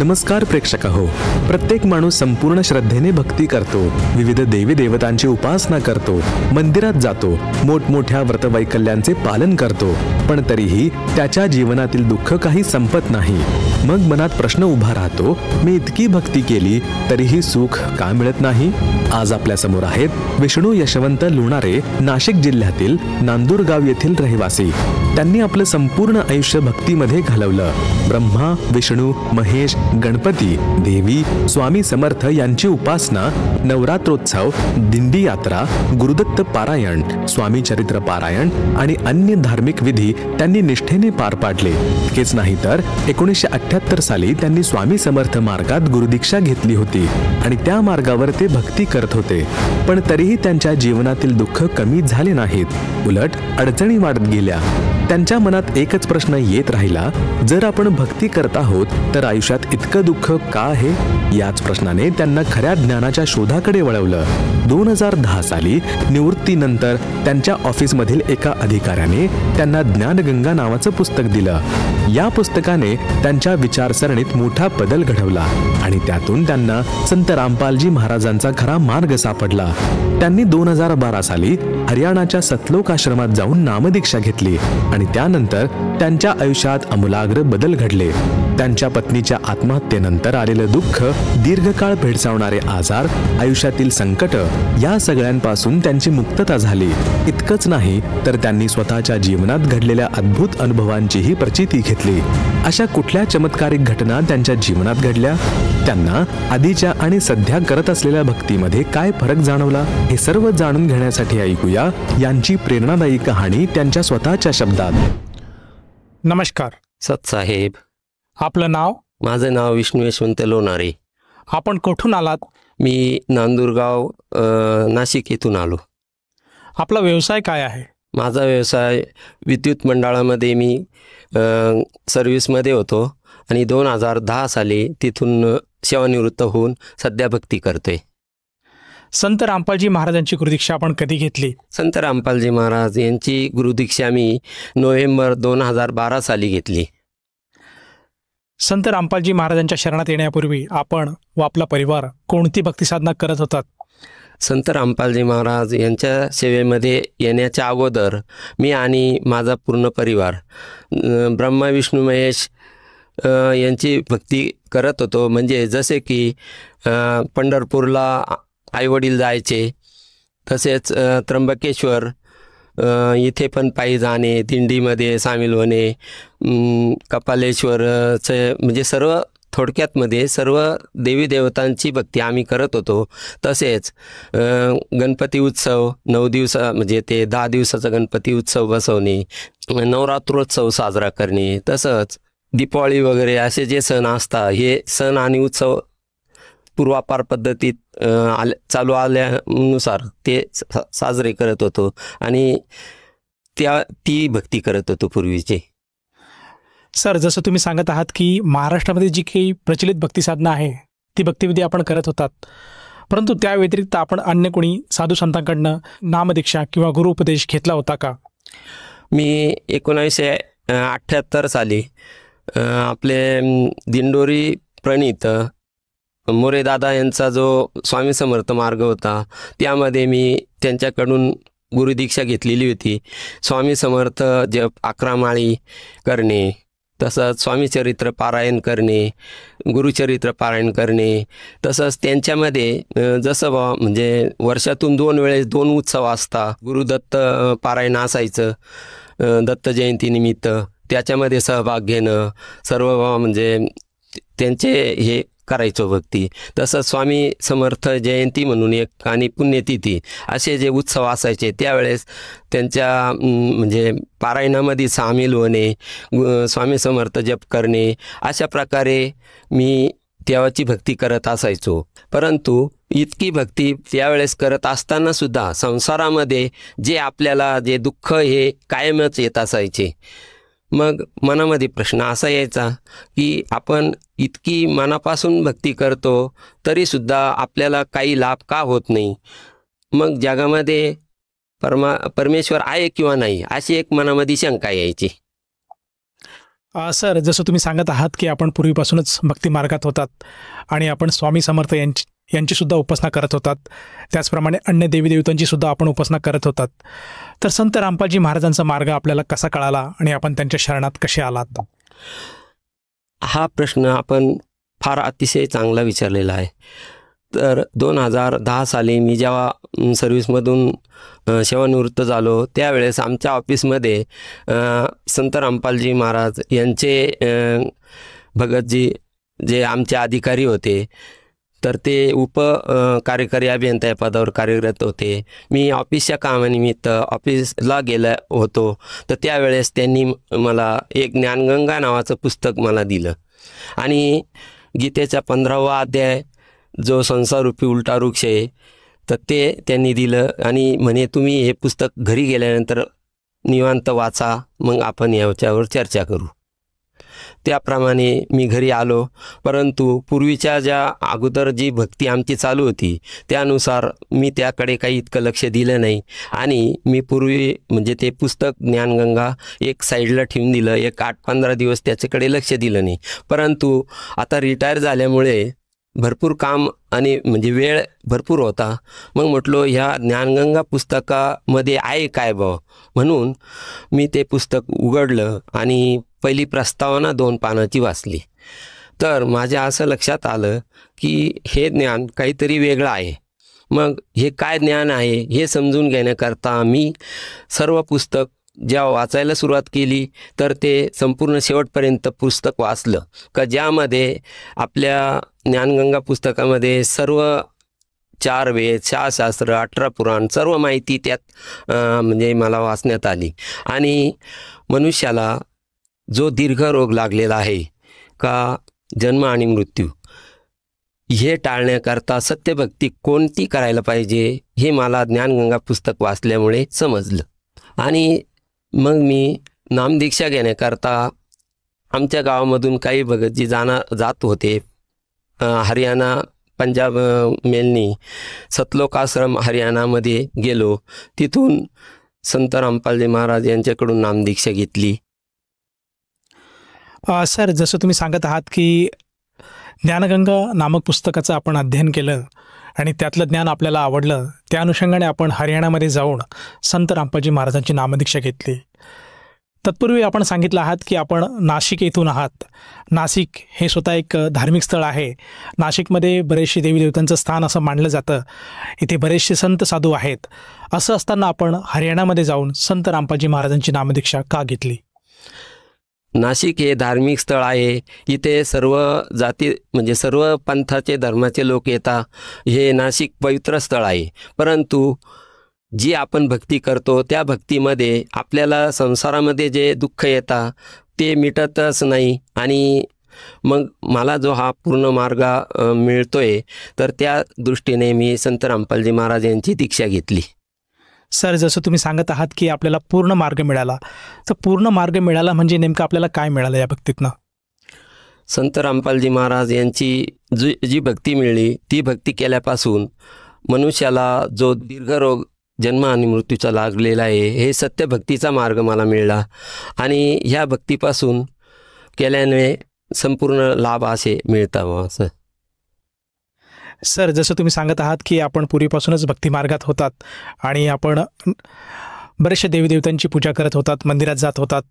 नमस्कार प्रेक्षक हो. प्रत्येक माणूस संपूर्ण श्रद्धेने भक्ती करतो, विविध देवी देवतांची उपासना करतो, मंदिरात जातो, मोठमोठ्या व्रतवैकल्यांचे पालन करतो, पण तरीही त्याच्या जीवनातील दुःख काही संपत नाही. मग मनात प्रश्न उभा राहतो, मी इतकी भक्ती केली तरीही सुख का मिळत नाही? आज आपल्या समोर आहेत विष्णू यशवंत लोणारे, नाशिक जिल्ह्यातील नांदूरगाव येथील रहिवासी. त्यांनी आपलं संपूर्ण आयुष्य भक्तीमध्ये घालवलं. ब्रह्मा, विष्णू, महेश, गणपती, देवी, स्वामी समर्थ यांची उपासना, नवरात्रोत्सव, दिंडी यात्रा, गुरुदत्त पारायण, स्वामी चरित्र पारायण आणि अन्य धार्मिक विधी त्यांनी निष्ठेने पार पाडले. इतकेच नाही तर 1978 साली त्यांनी स्वामी समर्थ मार्गात गुरुदीक्षा घेतली होती आणि त्या मार्गावर ते भक्ती करत होते. पण तरीही त्यांच्या जीवनातील दुःख कमी झाले नाहीत, उलट अडचणी वाढत गेल्या. त्यांच्या मनात एकच प्रश्न येत राहिला, जर आपण भक्ती करत आहोत तर आयुष्यात इतकं दुःख का आहे? याच प्रश्नाने त्यांना खऱ्या ज्ञानाच्या शोधाकडे वळवलं. 2010 साली निवृत्तीनंतर त्यांच्या ऑफिसमधील एका अधिकाऱ्याने त्यांना ज्ञानगंगा नावाचं पुस्तक दिलं. या पुस्तकाने त्यांच्या विचारसरणीत मोठा बदल घडवला आणि त्यातून त्यांना संत रामपालजी महाराजांचा खरा मार्ग सापडला. त्यांनी 2012 साली हरियाणाच्या सतलोक आश्रमात जाऊन नामदीक्षा घेतली आणि त्यानंतर त्यांच्या आयुष्यात आमूलाग्र बदल घडले. त्यांच्या पत्नीच्या आत्महत्येनंतर आलेलं दुःख, दीर्घकाळ भेडसावणारे आजार, आयुष्यातील संकट या सगळ्यांपासून त्यांची मुक्तता झाली. इतकंच नाही तर त्यांनी स्वतःच्या जीवनात घडलेल्या अद्भुत अनुभवांचीही प्रचिती घेतली. अशा कुठल्या चमत्कारिक घटना त्यांच्या जीवनात घडल्या? त्यांना आधीच्या आणि सध्या करत असलेल्या भक्तीमध्ये काय फरक जाणवला? हे सर्व जाणून घेण्यासाठी ऐकूया यांची प्रेरणादायी कहाणी त्यांच्या स्वतःच्या शब्दात. नमस्कार सतसाहेब. आपलं नाव? माझं नाव विष्णू यशवंत लोणारे. आपण कुठून आलात? मी नांदूरगाव नाशिक येथून आलो. आपला व्यवसाय काय आहे? माझा व्यवसाय विद्युत मंडळामध्ये मी सर्व्हिसमध्ये होतो आणि 2010 साली तिथून सेवानिवृत्त होऊन सध्या भक्ती करतोय. संत रामपालजी महाराजांची गुरुदीक्षा आपण कधी घेतली? संत रामपालजी महाराज यांची गुरुदीक्षा मी नोव्हेंबर 2012 साली घेतली. संत रामपालजी महाराजांच्या शरणात येण्यापूर्वी आपण व आपला परिवार कोणती भक्ती साधना करत होतात? संत रामपालजी महाराज यांच्या सेवेमध्ये येण्याच्या अगोदर मी आणि माझा पूर्ण परिवार ब्रह्मा, विष्णू, महेश यांची भक्ती करत होतो. म्हणजे जसे की पंढरपूरला आईवडील जायचे, तसेच त्र्यंबकेश्वर इथे पण पायी जाणे, दिंडीमध्ये सामील होणे, कपालेश्वरचे म्हणजे सर्व थोडक्यातमध्ये सर्व देवी देवतांची भक्ती आम्ही करत होतो. तसेच गणपती उत्सव 9 दिवसा म्हणजे ते 10 दिवसाचा गणपती उत्सव बसवणे, नवरात्रोत्सव साजरा करणे, तसंच दीपावली वगैरे असे जे सण असतात, हे सण आणि उत्सव पूर्वापार पद्धतीत चालू आल्यानुसार ते साजरे करत होतो आणि ती भक्ती करत होतो पूर्वीचे. सर, जसं तुम्ही सांगत आहात की महाराष्ट्रामध्ये जी काही प्रचलित भक्ती साधना आहे ती भक्तिविधी आपण करत होतात, परंतु त्या व्यतिरिक्त आपण अन्य कोणी साधू संतांकडनं नामदीक्षा किंवा गुरुउपदेश घेतला होता का? मी 1978 साली आपले दिंडोरी प्रणीत मोरेदादा यांचा जो स्वामी समर्थ मार्ग होता त्यामध्ये मी त्यांच्याकडून गुरुदीक्षा घेतलेली होती. स्वामी समर्थ जप 11 माळी करणे, तसंच स्वामी चरित्र पारायण करणे, गुरुचरित्र पारायण करणे, तसंच त्यांच्यामध्ये जसं म्हणजे वर्षातून 2 वेळेस 2 उत्सव असतात. गुरुदत्त पारायण असायचं दत्त जयंतीनिमित्त, त्याच्यामध्ये सहभाग घेणं, सर्व म्हणजे त्यांचे हे करायचो भक्ती. तसंच स्वामी समर्थ जयंती म्हणून एक आणि पुण्यतिथी असे जे उत्सव असायचे त्यावेळेस त्यांच्या म्हणजे पारायणामध्ये सामील होणे, स्वामी समर्थ जप करणे, अशा प्रकारे मी देवाची भक्ती करत असायचो. परंतु इतकी भक्ती त्यावेळेस करत असतानासुद्धा संसारामध्ये जे आपल्याला जे दुःख हे कायमच येत असायचे. मग मनामध्ये प्रश्न असा यायचा की आपण इतकी मनापासून भक्ती करतो तरीसुद्धा आपल्याला काही लाभ का होत नाही? मग जगामध्ये परमेश्वर आहे किंवा नाही अशी एक मनामध्ये शंका यायची. सर, जसं तुम्ही सांगत आहात की आपण पूर्वीपासूनच भक्ती मार्गात होतात आणि आपण स्वामी समर्थ यांची सुद्धा उपासना करत होतात, त्याचप्रमाणे अन्य देवी देवतांची सुद्धा आपण उपासना करत होतात. तर संत रामपालजी महाराजांचा मार्ग आपल्याला कसा कळाला आणि आपण त्यांच्या शरणात कसे आलात? हा प्रश्न आपण फार अतिशय चांगला विचारलेला आहे. तर 2010 साली मी जेव्हा सर्व्हिसमधून सेवानिवृत्त झालो त्यावेळेस आमच्या ऑफिसमध्ये संत रामपालजी महाराज यांचे भगतजी जे आमचे अधिकारी होते, तर ते कार्यकारी अभियंता या पदावर कार्यरत होते. मी ऑफिसच्या कामानिमित्त ऑफिसला गेला होतो, तर त्यावेळेस त्यांनी मला एक ज्ञानगंगा नावाचं पुस्तक मला दिलं आणि गीतेचा 15वा अध्याय जो संसाररूपी उलटा वृक्ष आहे, तर ते त्यांनी दिलं आणि म्हणे तुम्ही हे पुस्तक घरी गेल्यानंतर निवांत वाचा, मग आपण याच्यावर चर्चा करू. त्याप्रमाणे मी घरी आलो, परंतु पूर्वीच्या ज्या अगोदर जी भक्ती आमची चालू होती त्यानुसार मी त्याकडे काही इतकं लक्ष दिलं नाही आणि मी पूर्वी म्हणजे ते पुस्तक ज्ञानगंगा एक साईडला ठेवून दिलं. एक 8-15 दिवस त्याच्याकडे लक्ष दिलं नाही. परंतु आता रिटायर झाल्यामुळे भरपूर काम आणि म्हणजे वेळ भरपूर होता. मग म्हटलो ह्या ज्ञानगंगा पुस्तकामध्ये आहे काय बा, म्हणून मी ते पुस्तक उघडलं आणि पहिली प्रस्तावना 2 पानाची वाचली. तर माझ्या असं लक्षात आलं की हे ज्ञान काहीतरी वेगळं आहे. मग हे काय ज्ञान आहे हे समजून घेण्याकरता मी सर्व पुस्तक जेव्हा वाचायला सुरुवात केली तर ते संपूर्ण शेवटपर्यंत पुस्तक वाचलं, का ज्यामध्ये आपल्या ज्ञानगंगा पुस्तकामध्ये सर्व 4 वेद, 6 शास्त्र, 18 पुराण सर्व माहिती त्यात म्हणजे मला वाचण्यात आली. आणि मनुष्याला जो दीर्घ रोग लागलेला आहे का जन्म आणि मृत्यू, हे टाळण्याकरता सत्यभक्ती कोणती करायला पाहिजे हे मला ज्ञानगंगा पुस्तक वाचल्यामुळे समजलं. आणि मग मी नामदीक्षा घेण्याकरता आमच्या गावामधून काही भगतजी जात होते. हरियाणा पंजाब मेलनी सतलोक आश्रम हरियाणामध्ये गेलो. तिथून संत रामपालजी महाराज यांच्याकडून नामदीक्षा घेतली. सर, जसं तुम्ही सांगत आहात की ज्ञानगंगा नामक पुस्तकाचं आपण अध्ययन केलं आणि त्यातलं ज्ञान आपल्याला आवडलं, त्या अनुषंगाने आपण हरियाणामध्ये जाऊन संत रामपालजी महाराजांची नामदीक्षा घेतली. तत्पूर्वी आपण सांगितलं आहात की आपण नाशिक येथून आहात. नाशिक हे स्वतः एक धार्मिक स्थळ आहे. नाशिकमध्ये बरेचसे देवी देवतांचं स्थान असं मानलं जातं. इथे बरेचसे संत साधू आहेत. असं असताना आपण हरियाणामध्ये जाऊन संत रामपालजी महाराजांची नामदीक्षा का घेतली? नाशिक हे धार्मिक स्थळ आहे. इथे सर्व जाती म्हणजे सर्व पंथाचे धर्माचे लोक येतात. हे नाशिक पवित्र स्थळ आहे. परंतु जी आपण भक्ती करतो त्या भक्तीमध्ये आपल्याला संसारामध्ये जे दुःख येतात ते मिटतच नाही. आणि मग मला जो हा पूर्ण मार्ग मिळतोय, तर त्या दृष्टीने मी संत रामपालजी महाराज यांची दीक्षा घेतली. सर, जसं तुम्ही सांगत आहात की आपल्याला पूर्ण मार्ग मिळाला, तर पूर्ण मार्ग मिळाला म्हणजे नेमकं आपल्याला काय मिळालं या भक्तीतनं? संत रामपालजी महाराज यांची जी भक्ती मिळली ती भक्ती केल्यापासून मनुष्याला जो दीर्घ रोग जन्म आणि मृत्यूचा लागलेला आहे, हे सत्यभक्तीचा मार्ग मला मिळला. आणि ह्या भक्तीपासून केल्याने संपूर्ण लाभ असे मिळतात. असं सर, जसं तुम्ही सांगत आहात की आपण पूर्वीपासूनच भक्ती मार्गात होतात आणि आपण बरेचशा देवीदेवतांची पूजा करत होतात, मंदिरात जात होतात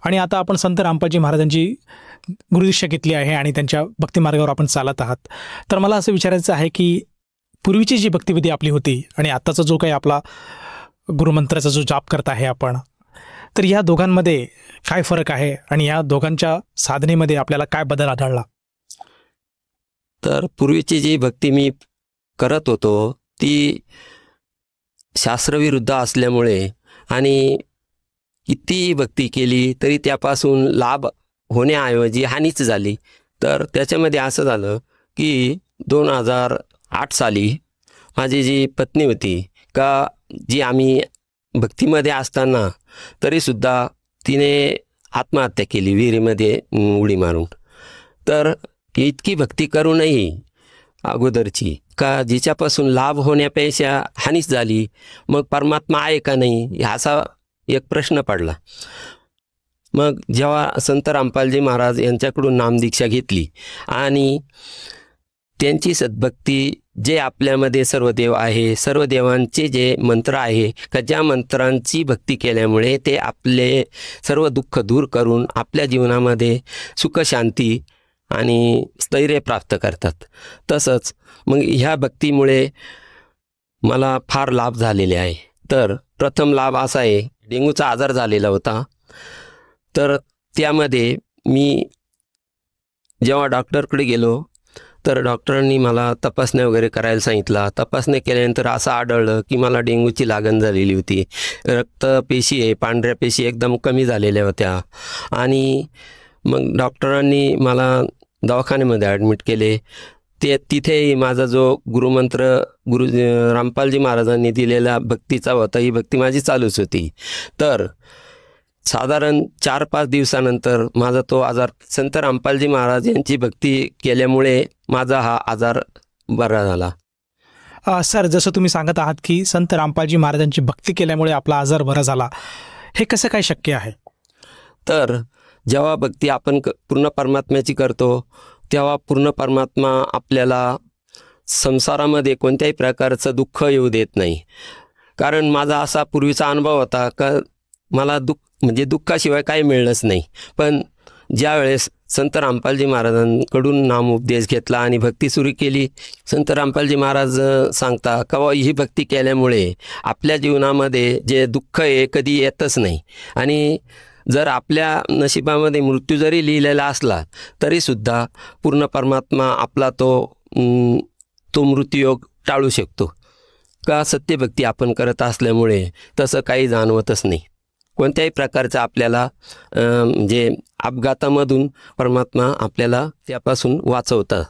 आणि आता आपण संत रामपालजी महाराजांची गुरुदीक्षा घेतली आहे आणि त्यांच्या भक्ती मार्गावर आपण चालत आहात. तर मला असं विचारायचं आहे की पूर्वीची जी भक्तिविधी आपली होती आणि आत्ताचा जो काही आपला गुरुमंत्राचा जो जाप करत आहे आपण, तर या दोघांमध्ये काय फरक आहे आणि या दोघांच्या साधनेमध्ये आपल्याला काय बदल आढळला? तर पूर्वीची जी भक्ती मी करत होतो ती शास्त्रविरुद्ध असल्यामुळे आणि किती भक्ती केली तरी त्यापासून लाभ होण्याऐवजी हानीच झाली. तर त्याच्यामध्ये असं झालं की 2008 साली माझी जी पत्नी होती का जी आम्ही भक्तीमध्ये असताना तरीसुद्धा तिने आत्महत्या केली विहिरीमध्ये उडी मारून. तर इतकी भक्ती करूनही अगोदरची का जिच्यापासून लाभ होण्यापेक्षा हानीच झाली, मग परमात्मा आहे का नाही ह्याचा एक प्रश्न पडला. मग जेव्हा संत रामपालजी महाराज यांच्याकडून नामदीक्षा घेतली आणि त्यांची सद्भक्ती, जे आपल्यामध्ये सर्व देव आहे, सर्व देवांचे जे मंत्र आहे का ज्या मंत्रांची भक्ती केल्यामुळे ते आपले सर्व दुःख दूर करून आपल्या जीवनामध्ये सुख शांती आणि स्थैर्य प्राप्त करतात. तसंच मग ह्या भक्तीमुळे मला फार लाभ झालेले आहे. तर प्रथम लाभ असा आहे, डेंग्यूचा आजार झालेला होता. तर त्यामध्ये मी जेव्हा डॉक्टरकडे गेलो तर डॉक्टरांनी मला तपासण्या वगैरे करायला सांगितला. तपासण्या केल्यानंतर असं आढळलं की मला डेंग्यूची लागण झालेली होती. रक्तपेशी आहे, पांढऱ्या पेशी एकदम कमी झालेल्या होत्या. आणि मग डॉक्टरांनी मला दवाखान्यामध्ये ॲडमिट केले. तिथेही माझा जो गुरुमंत्र रामपालजी महाराजांनी दिलेला भक्तीचा होता, ही भक्ती माझी चालूच होती. तर साधारण 4-5 दिवसानंतर माझा तो आजार, संत रामपालजी महाराज यांची भक्ती केल्यामुळे माझा हा आजार बरा झाला. सर, जसं तुम्ही सांगत आहात की संत रामपालजी महाराजांची भक्ती केल्यामुळे आपला आजार बरा झाला, हे कसं काय शक्य आहे? तर जेव्हा भक्ती आपण पूर्ण परमात्म्याची करतो तेव्हा पूर्ण परमात्मा आपल्याला संसारामध्ये कोणत्याही प्रकारचं दुःख येऊ देत नाही. कारण माझा असा पूर्वीचा अनुभव होता का मला दुःखाशिवाय काही मिळलंच नाही. पण ज्यावेळेस संत रामपालजी महाराजांकडून नामोपदेश घेतला आणि भक्ती सुरू केली, संत रामपालजी महाराज सांगता का ही भक्ती केल्यामुळे आपल्या जीवनामध्ये जे दुःख आहे कधी येतच नाही. आणि जर आपल्या नशिबामध्ये मृत्यू जरी लिहिलेला असला तरीसुद्धा पूर्ण परमात्मा आपला तो मृत्यूयोग टाळू शकतो. का सत्यभक्ती आपण करत असल्यामुळे तसं काही जाणवतच नाही. कोणत्याही प्रकारचं आपल्याला म्हणजे अपघातामधून परमात्मा आपल्याला त्यापासून वाचवतं.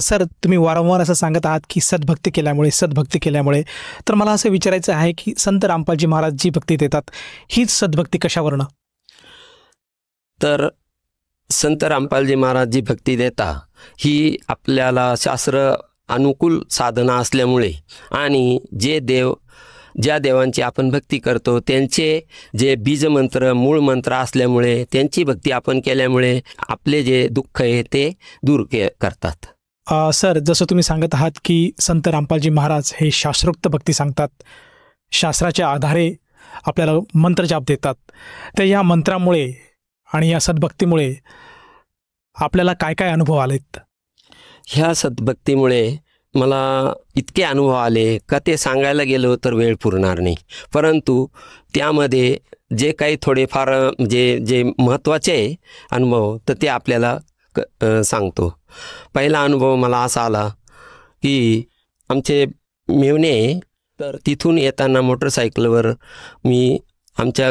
सर, तुम्ही वारंवार असं सांगत आहात की सद्भक्ती केल्यामुळे, तर मला असं विचारायचं आहे की संत रामपालजी महाराज जी भक्ती देतात हीच सद्भक्ती कशावरनं? तर संत रामपालजी महाराज जी भक्ती देता ही आपल्याला शास्त्र अनुकूल साधना असल्यामुळे आणि ज्या देवांची आपण भक्ती करतो त्यांचे जे बीजमंत्र, मूळ मंत्र असल्यामुळे त्यांची भक्ती आपण केल्यामुळे आपले जे दुःख आहे ते दूर करतात. सर, जसं तुम्ही सांगत आहात की संत रामपालजी महाराज हे शास्त्रोक्त भक्ती सांगतात, शास्त्राच्या आधारे आपल्याला मंत्रजाप देतात. तर या मंत्रामुळे आणि या सद्भक्तीमुळे आपल्याला काय काय अनुभव आलेत? ह्या सद्भक्तीमुळे मला इतके अनुभव आले का ते सांगायला गेलो तर वेळ पुरणार नाही. परंतु त्यामध्ये जे काही थोडेफार जे महत्त्वाचे अनुभव तर ते आपल्याला सांगतो. पहिला अनुभव मला असा आला की आमचे मेव्हणे, तर तिथून येताना मोटरसायकलवर मी आमच्या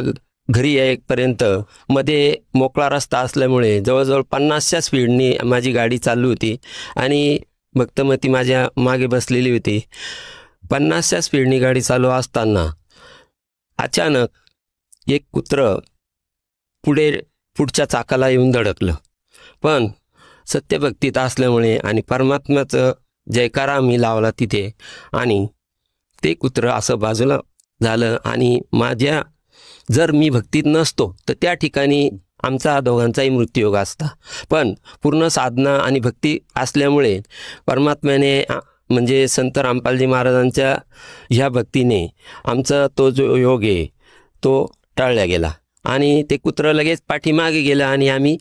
घरी येईपर्यंत मध्ये मोकळा रस्ता असल्यामुळे जवळजवळ 50च्या स्पीडनी माझी गाडी चालू होती आणि भक्तमती माझ्या मागे बसलेली होती. 50च्या स्पीडनी गाडी चालू असताना अचानक एक कुत्रं पुढच्या चाकाला येऊन धडकलं. पण सत्यभक्तीत असल्यामुळे आणि परमात्म्याचं जयकारा मी लावला तिथे आणि ते कुत्रं असं बाजूला झालं. आणि जर मी भक्तीत नसतो तर त्या ठिकाणी आमचा दोघांचाही मृत्यूयोग असता. पण पूर्ण साधना आणि भक्ती असल्यामुळे परमात्म्याने म्हणजे संत रामपालजी महाराजांच्या ह्या भक्तीने आमचा तो जो योग आहे तो टाळला गेला आणि ते कुत्रं लगेच पाठीमागे गेलं आणि आम्ही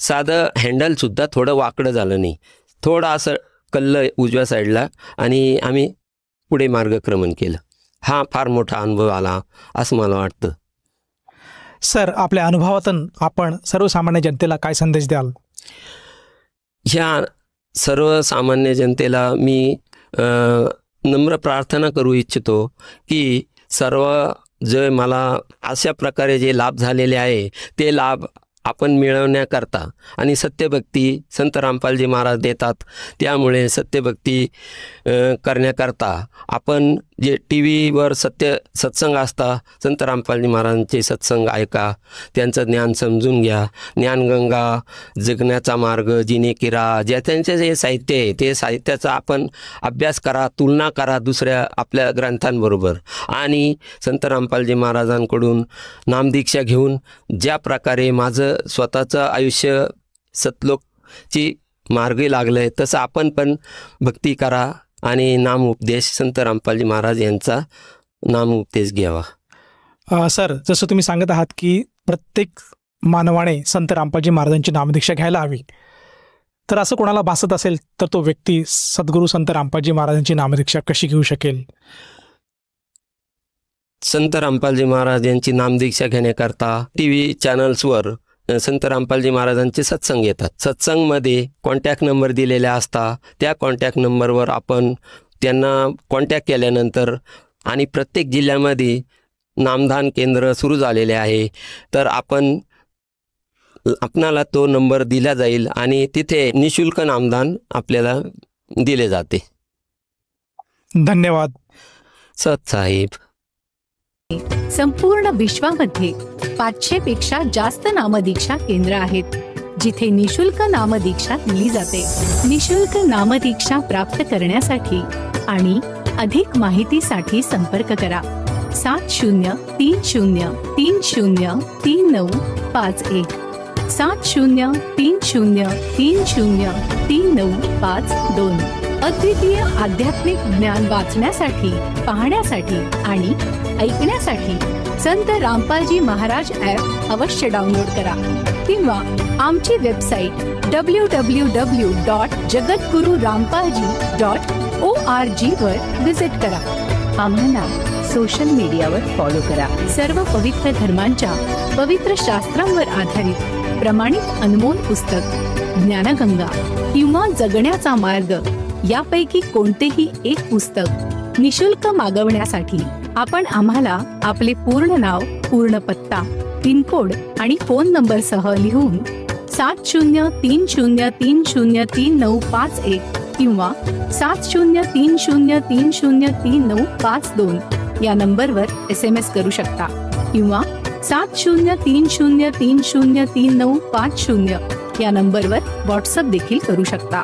साधं हँडलसुद्धा थोडं वाकडं झालं नाही, थोडं असं कल्लं उजव्या साईडला आणि आम्ही पुढे मार्गक्रमण केलं. हा फार मोठा अनुभव आला असं मला वाटतं. सर, आपल्या अनुभवातून आपण सर्वसामान्य जनतेला काय संदेश द्याल? ह्या सर्वसामान्य जनतेला मी नम्र प्रार्थना करू इच्छितो की सर्व जे मला अशा प्रकारे जे लाभ झालेले आहे ते लाभ आपण मिळवण्याकरता आणि सत्यभक्ती संत रामपालजी महाराज देतात त्यामुळे सत्यभक्ती करण्याकरता आपण जे टी व्हीवर सत्संग असता, संत रामपालजी महाराजांचे सत्संग ऐका, त्यांचं ज्ञान समजून घ्या. ज्ञानगंगा, जगण्याचा मार्ग, जिनेकिरा, ज्या त्यांचे जे साहित्य आहे ते साहित्याचा आपण अभ्यास करा, तुलना करा दुसऱ्या आपल्या ग्रंथांबरोबर. आणि संत रामपालजी महाराजांकडून नामदीक्षा घेऊन ज्या प्रकारे माझं स्वतःचं आयुष्य सतलोकची मार्गी लागलं आहे, तसं आपण पण भक्ती करा आणि नामउपदेश संत रामपालजी महाराज यांचा नामउपदेश घ्यावा. सर, जसं तुम्ही सांगत आहात की प्रत्येक मानवाने संत रामपालजी महाराजांची नामदीक्षा घ्यायला हवी, तर असं कोणाला भासत असेल तर तो व्यक्ती सद्गुरू संत रामपालजी महाराजांची नामदीक्षा कशी घेऊ शकेल? संत रामपालजी महाराज यांची नामदीक्षा घेण्याकरता टी व्ही चॅनल्सवर संत रामपालजी महाराजांचे सत्संग येतात. सत्संगमध्ये कॉन्टॅक्ट नंबर दिलेले असतात. त्या कॉन्टॅक्ट नंबरवर आपण त्यांना कॉन्टॅक्ट केल्यानंतर, आणि प्रत्येक जिल्ह्यामध्ये नामदान केंद्र सुरू झालेले आहे, तर आपणाला तो नंबर दिला जाईल आणि तिथे निशुल्क नामदान आपल्याला दिले जाते. धन्यवाद. सत साहेब. संपूर्ण विश्वामध्ये 500 पेक्षा जास्त नामदीक्षा केंद्र आहेत, जिथे निशुल्क नामदीक्षा दिली जाते. निशुल्क नामदीक्षा प्राप्त करण्यासाठी आणि अधिक माहितीसाठी संपर्क करा 7030303951 7030303952. अद्वितीय आध्यात्मिक ज्ञान वाचण्यासाठी, पाहण्यासाठी आणि ऐकण्यासाठी संत रामपालजी महाराज ॲप अवश्य डाउनलोड करा किंवा आमची वेबसाईट www.jagatgururampalji.org वर व्हिजिट करा. आम्हाला सोशल मीडियावर फॉलो करा. सर्व पवित्र धर्मांच्या पवित्र शास्त्रांवर आधारित प्रमाणित अनमोल पुस्तक ज्ञानगंगा किंवा जगण्याचा मार्ग यापैकी कोणतेही एक पुस्तक निशुल्क मागवण्यासाठी आपण आम्हाला आपले पूर्ण नाव, पूर्ण पत्ता, पिनकोड आणि फोन नंबर सह लिहून 7030303951 किंवा 7030303952 या नंबरवर SMS करू शकता किंवा 7030303950 या नंबरवर व्हॉट्सअप देखील करू शकता.